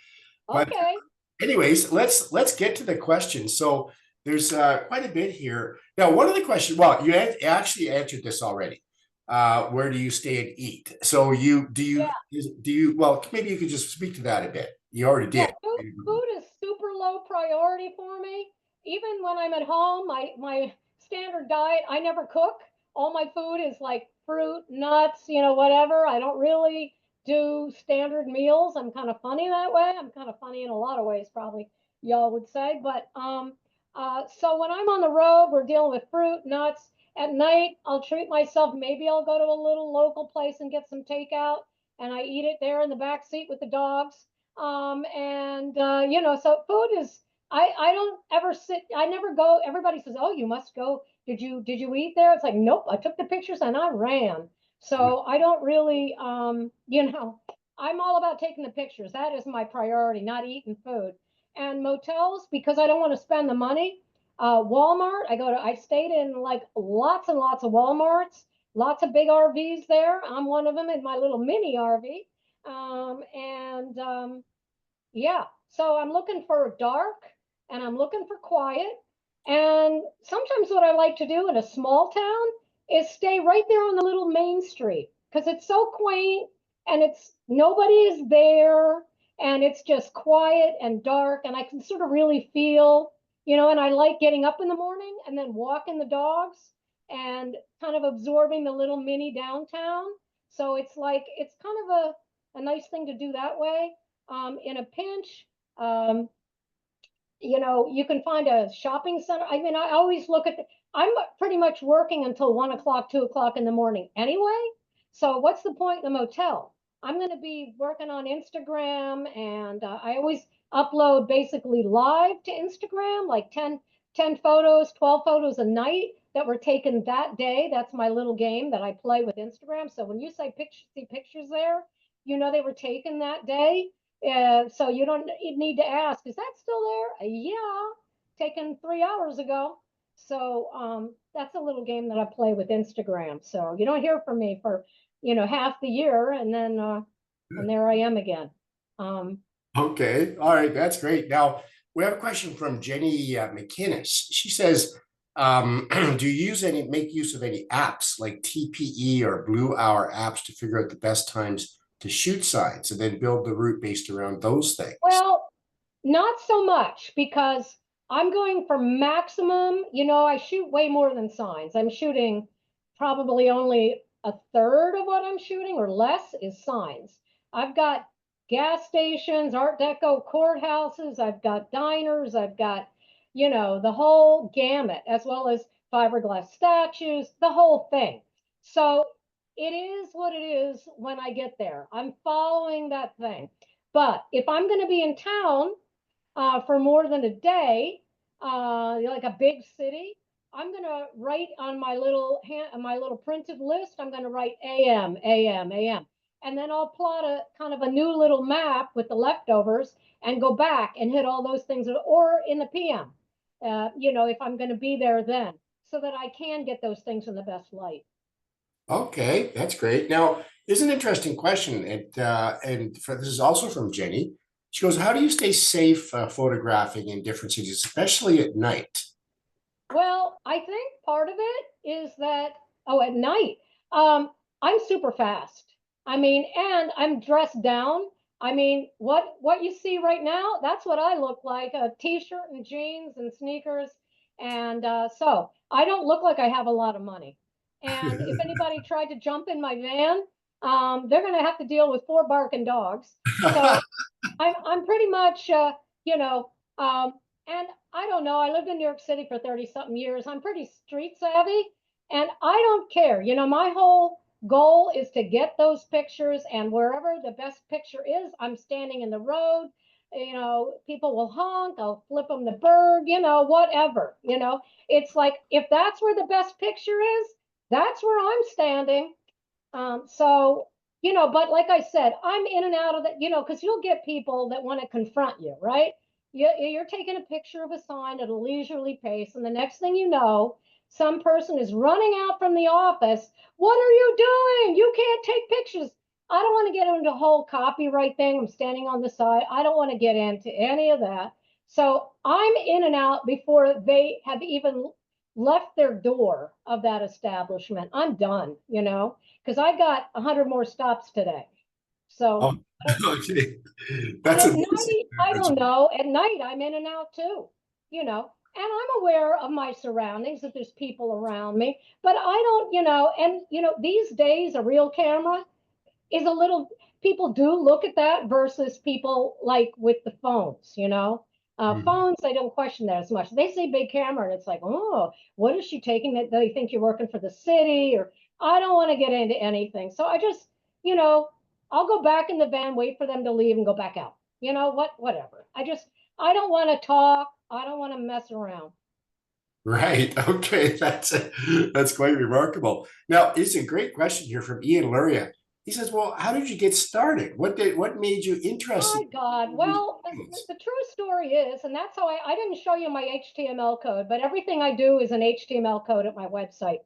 Speaker 1: But
Speaker 2: Okay.
Speaker 1: anyways, let's get to the question. So there's quite a bit here. Now, one of the questions, well, you actually answered this already. Where do you stay and eat? So well, maybe you could just speak to that a bit. You already
Speaker 2: Yeah,
Speaker 1: did.
Speaker 2: food is super low priority for me. Even when I'm at home, my standard diet, I never cook. All my food is like fruit, nuts, whatever. I don't really do standard meals. I'm kind of funny that way. I'm kind of funny in a lot of ways, probably y'all would say. But so when I'm on the road, we're dealing with fruit, nuts. At night, I'll treat myself. Maybe I'll go to a little local place and get some takeout, and I eat it there in the back seat with the dogs. And so food is, I don't ever sit, I never go. Everybody says, oh, you must go. Did you eat there? It's like, nope, I took the pictures and I ran. So I don't really, I'm all about taking the pictures. That is my priority, not eating food. And motels, because I don't want to spend the money. Walmart, I stayed in like lots and lots of Walmarts, lots of big RVs there. I'm one of them in my little mini RV. And Yeah, so I'm looking for dark and I'm looking for quiet. And sometimes what I like to do in a small town is stay right there on the little main street because it's so quaint and it's nobody is there and it's just quiet and dark and I can sort of really feel, and I like getting up in the morning and then walking the dogs and kind of absorbing the little mini downtown. So it's kind of a nice thing to do that way. In a pinch, um, you can find a shopping center. I mean, I always look at I'm pretty much working until 1 o'clock, 2 o'clock in the morning anyway. So what's the point in the motel? I'm going to be working on Instagram and I always upload basically live to Instagram, like 10 photos, 12 photos a night that were taken that day. That's my little game that I play with Instagram. So when you see pictures there, they were taken that day. So you need to ask, is that still there? Yeah, taken 3 hours ago. So that's a little game that I play with Instagram. So you don't hear from me for half the year, and there I am again. Um,
Speaker 1: Okay. All right. That's great. Now, we have a question from Jenny McInnes. She says, do you make use of any apps like TPE or Blue Hour apps to figure out the best times to shoot signs and then build the route based around those things?
Speaker 2: well, not so much because I'm going for maximum. I shoot way more than signs. I'm shooting probably only a third of what I'm shooting or less is signs. I've got gas stations, Art Deco courthouses, I've got diners, I've got, the whole gamut, as well as fiberglass statues, the whole thing. So it is what it is when I get there. I'm following that thing. But if I'm going to be in town for more than a day, like a big city, I'm going to write on my little printed list. I'm going to write AM, AM, AM, and then I'll plot a kind of a new little map with the leftovers and go back and hit all those things, or in the PM. If I'm going to be there then, so that I can get those things in the best light.
Speaker 1: Okay, that's great. Now, this is an interesting question, and this is also from Jenny. She goes, "How do you stay safe photographing in different cities, especially at night?"
Speaker 2: Well, I think part of it is that, at night, I'm super fast. I mean, and I'm dressed down. I mean, what you see right now, that's what I look like, a t-shirt and jeans and sneakers. And so I don't look like I have a lot of money. And if anybody tried to jump in my van, they're going to have to deal with four barking dogs. So I'm pretty much you know um and I don't know, I lived in New York City for 30 something years. I'm pretty street savvy and I don't care. My whole goal is to get those pictures, and wherever the best picture is, I'm standing in the road. People will honk, I'll flip them the bird, whatever. It's like if that's where the best picture is, that's where I'm standing. But like I said, I'm in and out of that, because you'll get people that want to confront you, right? You're taking a picture of a sign at a leisurely pace, and the next thing you know, some person is running out from the office. What are you doing? You can't take pictures. I don't want to get into the whole copyright thing. I'm standing on the side. I don't want to get into any of that. So I'm in and out before they have even left their door of that establishment. I'm done, because I got 100 more stops today. So,
Speaker 1: Oh, okay.
Speaker 2: but
Speaker 1: That's
Speaker 2: at
Speaker 1: amazing.
Speaker 2: night, I don't know. At night, I'm in and out too, and I'm aware of my surroundings, that there's people around me, but I don't, and, these days, a real camera is a little, people do look at that versus people like with the phones.
Speaker 1: Mhm.
Speaker 2: Phones, they don't question that as much. They say big camera, and it's like, oh, what is she taking? That they think you're working for the city, or I don't want to get into anything. So I just, you know, I'll go back in the van, wait for them to leave, and go back out. Whatever. I don't want to talk. I don't want to mess around.
Speaker 1: Right. Okay. That's quite remarkable. Now, it's a great question here from Ian Luria. He says, "Well, how did you get started? What made you interested
Speaker 2: My God.
Speaker 1: in these
Speaker 2: Well,
Speaker 1: things?"
Speaker 2: the true story is, and that's how I didn't show you my HTML code, but everything I do is an HTML code at my website,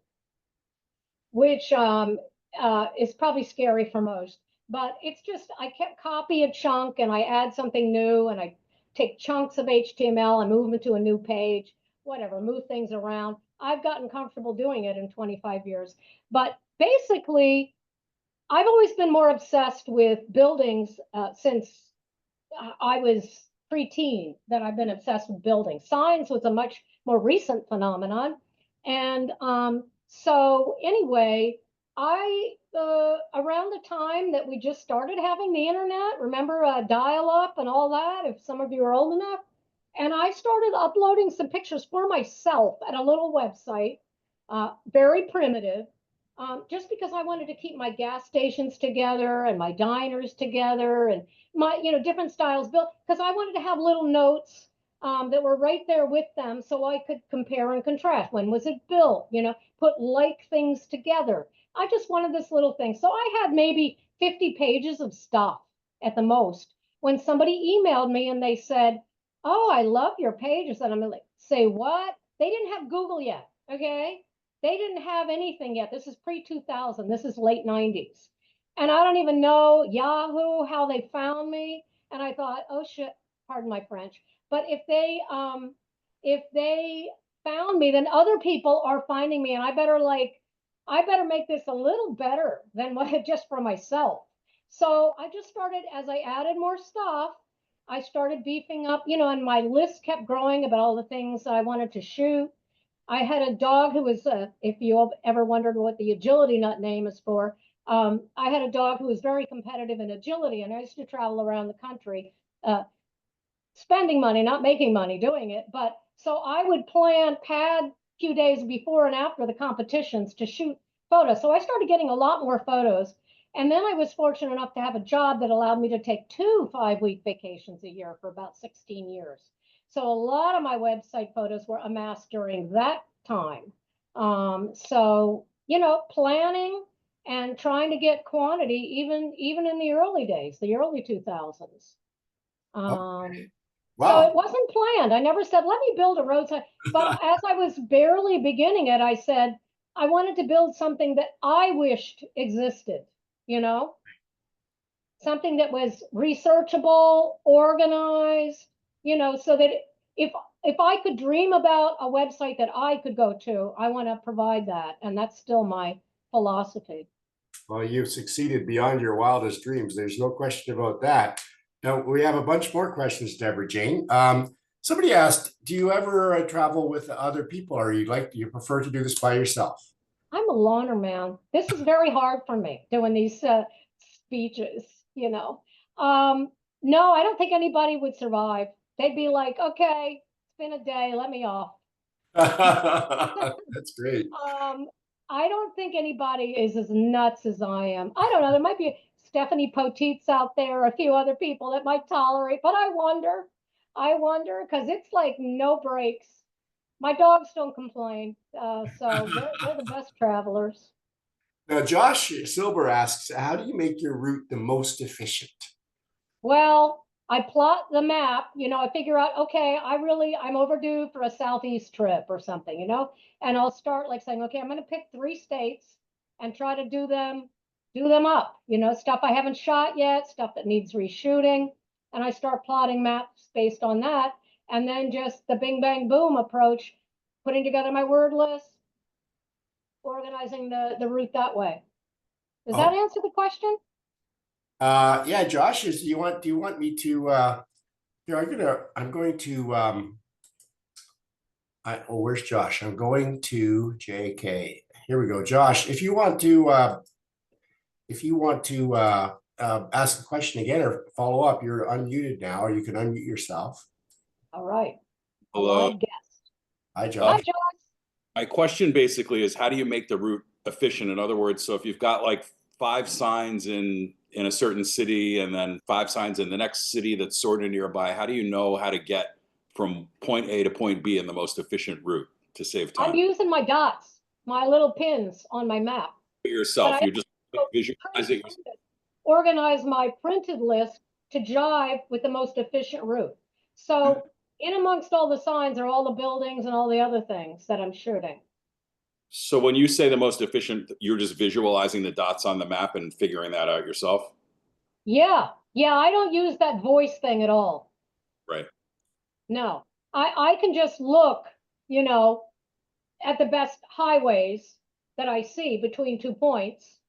Speaker 2: which is probably scary for most. But it's just, I kept copy a chunk and I add something new, and I take chunks of HTML and move them to a new page, whatever, move things around. I've gotten comfortable doing it in 25 years. But basically, I've always been more obsessed with buildings since I was preteen that I've been obsessed with building. Science was a much more recent phenomenon. And so, anyway, I, around the time that we just started having the internet, remember dial up and all that, if some of you are old enough, and I started uploading some pictures for myself at a little website, very primitive, just because I wanted to keep my gas stations together and my diners together, and my, different styles built, because I wanted to have little notes that were right there with them, so I could compare and contrast. When was it built? Put like things together. I just wanted this little thing. So I had maybe 50 pages of stuff at the most when somebody emailed me and they said, "Oh, I love your pages." And I'm like, "Say what?" They didn't have Google yet. Okay. They didn't have anything yet. This is pre 2000. This is late 90s. And I don't even know Yahoo, how they found me. And I thought, oh shit, pardon my French. But if they found me, then other people are finding me. And I better make this a little better than what just for myself. So I just started, as I added more stuff, I started beefing up, and my list kept growing about all the things I wanted to shoot. I had a dog who was, if you ever wondered what the agility nut name is for, I had a dog who was very competitive in agility, and I used to travel around the country, spending money, not making money doing it. But so I would pad a few days before and after the competitions to shoot photos. So I started getting a lot more photos. And then I was fortunate enough to have a job that allowed me to take 2 5-week vacations a year for about 16 years. So a lot of my website photos were amassed during that time. Planning and trying to get quantity, even in the early days, the early 2000s.
Speaker 1: Okay.
Speaker 2: So
Speaker 1: Wow.
Speaker 2: it wasn't planned. I never said, let me build a roadside. But as I was barely beginning it, I said, I wanted to build something that I wished existed, you know, something that was researchable, organized, so that if if I could dream about a website that I could go to, I want to provide that. And that's still my philosophy.
Speaker 1: Well, you've succeeded beyond your wildest dreams. There's no question about that. Now, we have a bunch more questions, Deborah Jane. Somebody asked, do you ever travel with other people, or do you prefer to do this by yourself?
Speaker 2: I'm a loner, man. This is very hard for me doing these speeches. No, I don't think anybody would survive. They'd be like, okay, it's been a day, let me off.
Speaker 1: That's great.
Speaker 2: Um, I don't think anybody is as nuts as I am. I don't know. There might be Stephanie Poteets out there, a few other people that might tolerate, but I wonder, because it's like no breaks. My dogs don't complain, so they're the best travelers.
Speaker 1: Now, Josh Silber asks, how do you make your route the most efficient?
Speaker 2: Well, I plot the map, I figure out, okay, I'm overdue for a southeast trip or something, and I'll start like saying, okay, I'm going to pick 3 states and try to do them up, stuff I haven't shot yet, stuff that needs reshooting. And I start plotting maps based on that. And then just the bing, bang, boom approach, putting together my word list, organizing the route that way. Does that answer the question?
Speaker 1: Yeah, Josh, do you want me to here, I'm going to where's Josh? I'm going to JK. Here we go. Josh, if you want to ask a question again or follow up, you're unmuted now, or you can unmute yourself.
Speaker 2: All right.
Speaker 3: Hello.
Speaker 2: Live guest.
Speaker 1: Hi,
Speaker 2: Hi,
Speaker 1: Josh.
Speaker 2: Josh.
Speaker 3: My question basically is, how do you make the route efficient? In other words, so if you've got like 5 signs in a certain city and then 5 signs in the next city that's sort of nearby, how do you know how to get from point A to point B in the most efficient route to save time?
Speaker 2: I'm using my dots, my little pins on my map.
Speaker 3: Yourself, you just visualize it.
Speaker 2: Organize my printed list to jive with the most efficient route. So in amongst all the signs are all the buildings and all the other things that I'm shooting.
Speaker 3: So when you say the most efficient, you're just visualizing the dots on the map and figuring that out yourself?
Speaker 2: Yeah. I don't use that voice thing at all.
Speaker 3: Right.
Speaker 2: No, I can just look, at the best highways that I see between 2 points,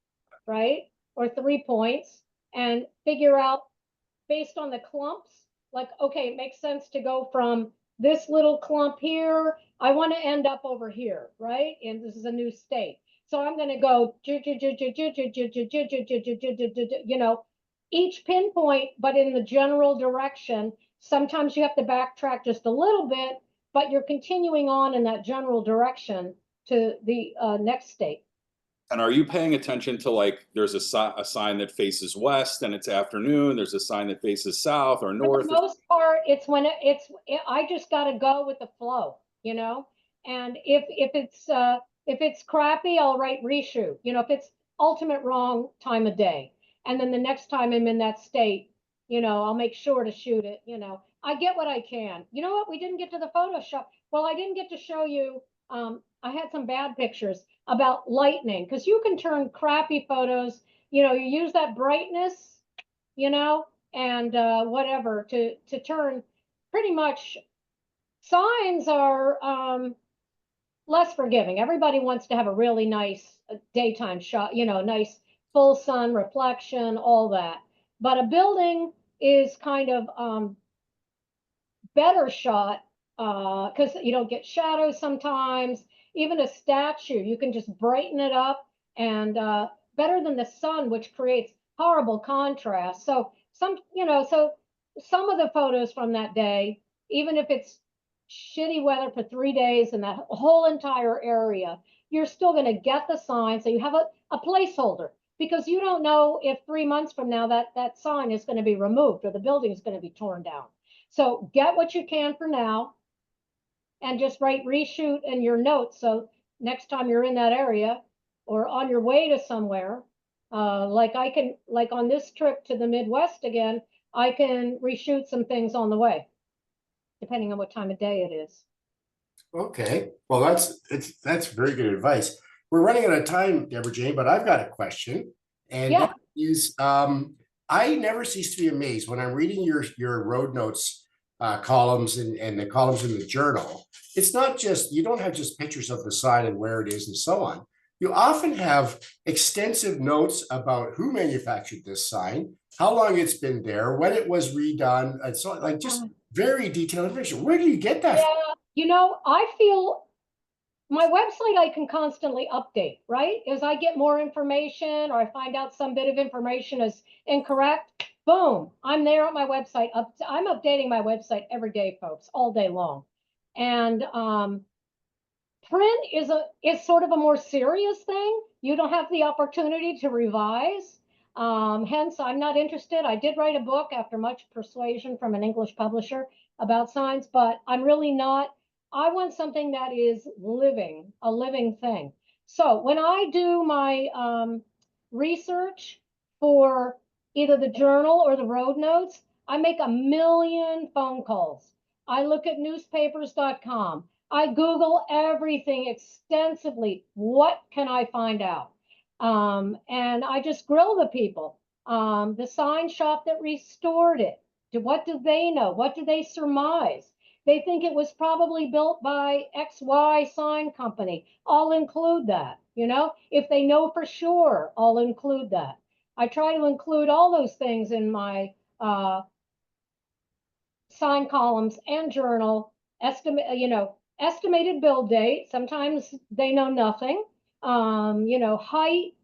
Speaker 2: right? Or 3 points, and figure out based on the clumps, like, okay, it makes sense to go from this little clump here. I want to end up over here, right? And this is a new state. So I'm going to go, each pinpoint, but in the general direction. Sometimes you have to backtrack just a little bit, but you're continuing on in that general direction to the next state.
Speaker 3: And are you paying attention to, like, there's a sign that faces west and it's afternoon, there's a sign that faces south or north?
Speaker 2: For the most part, it's when I just got to go with the flow, and if it's crappy, I'll write reshoot, if it's ultimate wrong time of day. And then the next time I'm in that state, I'll make sure to shoot it, I get what I can. You know what? We didn't get to the Photoshop. Well, I didn't get to show you, I had some bad pictures about lightning, because you can turn crappy photos, you use that brightness, and whatever to turn pretty much. Signs are less forgiving. Everybody wants to have a really nice daytime shot, nice full sun reflection, all that. But a building is kind of better shot because you don't get shadows sometimes. Even a statue, you can just brighten it up, and better than the sun, which creates horrible contrast. So some of the photos from that day, even if it's shitty weather for 3 days in that whole entire area, you're still going to get the sign. So you have a placeholder, because you don't know if 3 months from now that sign is going to be removed or the building is going to be torn down. So get what you can for now and just write reshoot in your notes. So next time you're in that area or on your way to somewhere, like on this trip to the Midwest again, I can reshoot some things on the way, depending on what time of day it is.
Speaker 1: Okay, well, that's very good advice. We're running out of time, Deborah Jane, but I've got a question, and
Speaker 2: Yeah.
Speaker 1: that is, I never cease to be amazed when I'm reading your road notes columns and the columns in the journal. It's not just, you don't have just pictures of the sign and where it is and so on. You often have extensive notes about who manufactured this sign, how long it's been there, when it was redone, and so on, like just very detailed information. Where do you get that from?
Speaker 2: I feel my website I can constantly update, right? As I get more information or I find out some bit of information is incorrect, boom, I'm there on my website. I'm updating my website every day, folks, all day long. And print is sort of a more serious thing. You don't have the opportunity to revise. Hence, I'm not interested. I did write a book after much persuasion from an English publisher about signs, but I'm really not. I want something that is living, a living thing. So when I do my research for either the journal or the road notes, I make a million phone calls. I look at newspapers.com. I Google everything extensively. What can I find out? And I just grill the people. The sign shop that restored it. What do they know? What do they surmise? They think it was probably built by XY sign company. I'll include that. If they know for sure, I'll include that. I try to include all those things in my sign columns and journal. Estimated build date. Sometimes they know nothing. Height,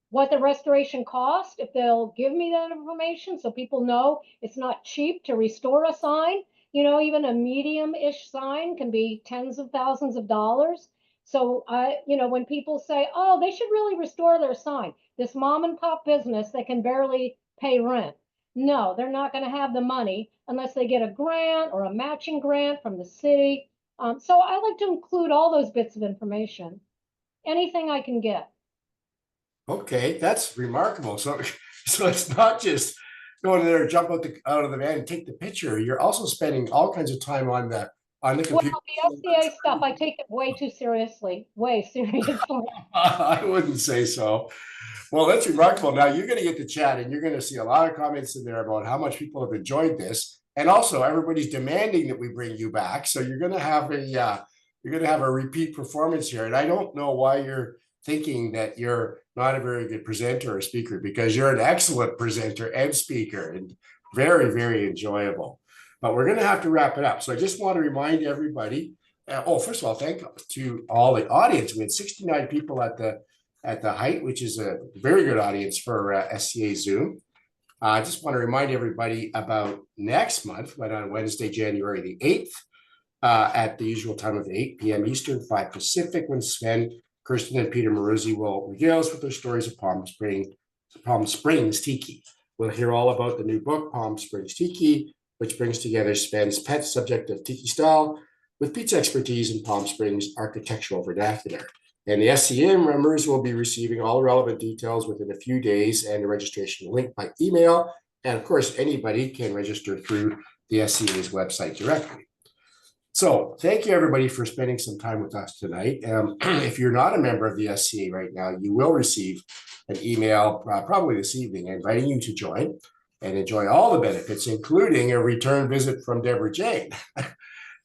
Speaker 2: what the restoration cost, if they'll give me that information so people know it's not cheap to restore a sign. Even a medium-ish sign can be tens of thousands of dollars. So when people say, oh, they should really restore their sign, this mom and pop business that can barely pay rent. No, they're not going to have the money unless they get a grant or a matching grant from the city. So I like to include all those bits of information, anything I can get.
Speaker 1: Okay, that's remarkable. So it's not just going there, jump out of the van and take the picture. You're also spending all kinds of time on the computer.
Speaker 2: Well, the SCA stuff, I take it way too seriously, way seriously.
Speaker 1: I wouldn't say so. Well, that's remarkable. Now you're going to get to chat and you're going to see a lot of comments in there about how much people have enjoyed this. And also everybody's demanding that we bring you back. So you're going to have a repeat performance here. And I don't know why you're thinking that you're not a very good presenter or speaker, because you're an excellent presenter and speaker and very, very enjoyable. But we're going to have to wrap it up. So I just want to remind everybody, first of all, thank you to all the audience. We had 69 people at the height, which is a very good audience for SCA Zoom. I just want to remind everybody about next month, but on Wednesday, January the 8th, at the usual time of 8 p.m. Eastern, 5 Pacific, when Sven, Kirsten, and Peter Maruzzi will regale us with their stories of Palm Springs Tiki. We'll hear all about the new book, Palm Springs Tiki, which brings together Sven's pet subject of tiki style with Pete's expertise in Palm Springs architectural vernacular. And the SCA members will be receiving all relevant details within a few days and a registration link by email. And of course, anybody can register through the SCA's website directly. So thank you, everybody, for spending some time with us tonight. If you're not a member of the SCA right now, you will receive an email probably this evening inviting you to join and enjoy all the benefits, including a return visit from Debra Jane.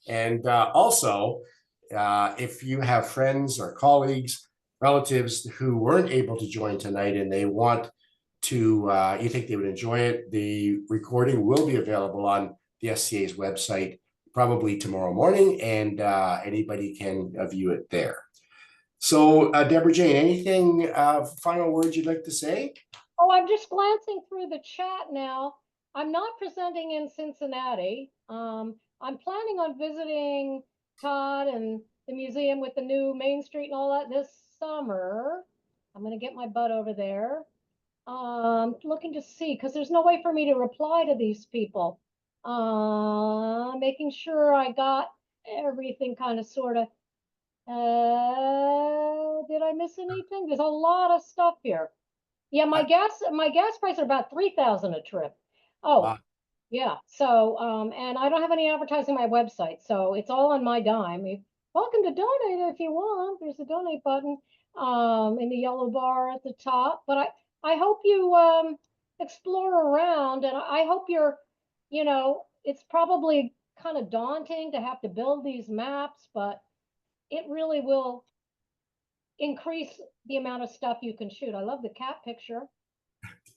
Speaker 1: And also, if you have friends or colleagues, relatives who weren't able to join tonight and they want to, you think they would enjoy it, the recording will be available on the SCA's website probably tomorrow morning, and anybody can view it there. So, Debra Jane, anything final words you'd like to say?
Speaker 2: Oh, I'm just glancing through the chat now. I'm not presenting in Cincinnati. I'm planning on visiting Todd and the museum with the new Main Street and all that this summer. I'm going to get my butt over there. Looking to see, because there's no way for me to reply to these people. Making sure I got everything kind of sort of. Did I miss anything? There's a lot of stuff here. Yeah, my gas prices are about $3,000 a trip. Oh, wow. Yeah. So, and I don't have any advertising on my website, so it's all on my dime. You're welcome to donate if you want. There's a donate button in the yellow bar at the top. But I hope you explore around, and I hope you're, it's probably kind of daunting to have to build these maps, but it really will increase the amount of stuff you can shoot. I love the cat picture.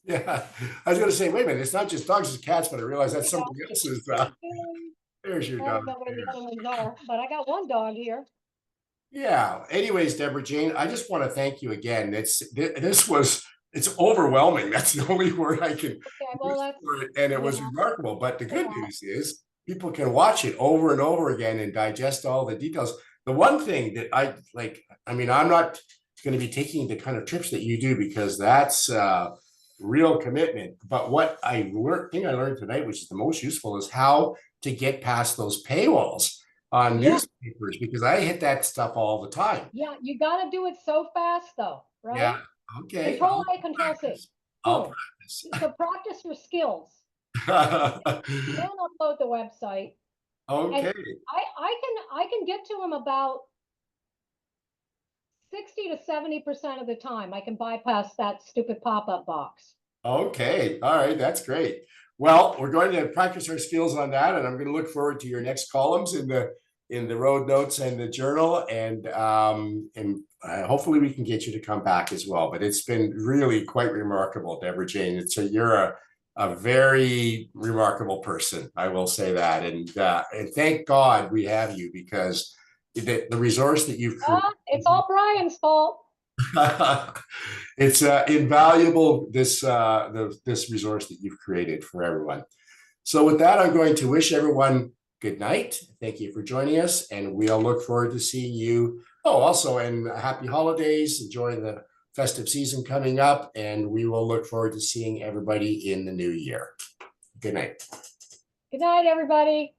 Speaker 1: Yeah, I was going to say, wait a minute, it's not just dogs and cats, but I realize that's somebody else's. There's your dog.
Speaker 2: I don't know where the other ones are, but I got one dog here.
Speaker 1: Yeah. Anyways, Debra Jane, I just want to thank you again. It's overwhelming. That's the only word I can use for it. And it was remarkable. But the good news is people can watch it over and over again and digest all the details. The one thing that I'm not going to be taking the kind of trips that you do, because that's real commitment. But what I learned tonight, which is the most useful, is how to get past those paywalls on newspapers, because I hit that stuff all the time. Yeah,
Speaker 2: you got to do it so fast, though, right?
Speaker 1: Yeah. Okay.
Speaker 2: Control A, Control C.
Speaker 1: I'll practice.
Speaker 2: So practice your skills. Don't upload the website.
Speaker 1: Okay,
Speaker 2: I can get to them about 60 to 70% of the time. I can bypass that stupid pop-up box.
Speaker 1: okay, all right, that's great. Well, we're going to practice our skills on that, and I'm going to look forward to your next columns in the road notes and the journal, and hopefully we can get you to come back as well. But it's been really quite remarkable, Deborah Jane. You're a very remarkable person, I will say that, and thank God we have you, because the resource that you've created.
Speaker 2: It's all Brian's fault.
Speaker 1: It's invaluable, this resource that you've created for everyone. So with that, I'm going to wish everyone good night. Thank you for joining us, and we'll look forward to seeing you. Oh, also, and happy holidays. Enjoy the festive season coming up, and we will look forward to seeing everybody in the new year. Good night.
Speaker 2: Good night, everybody.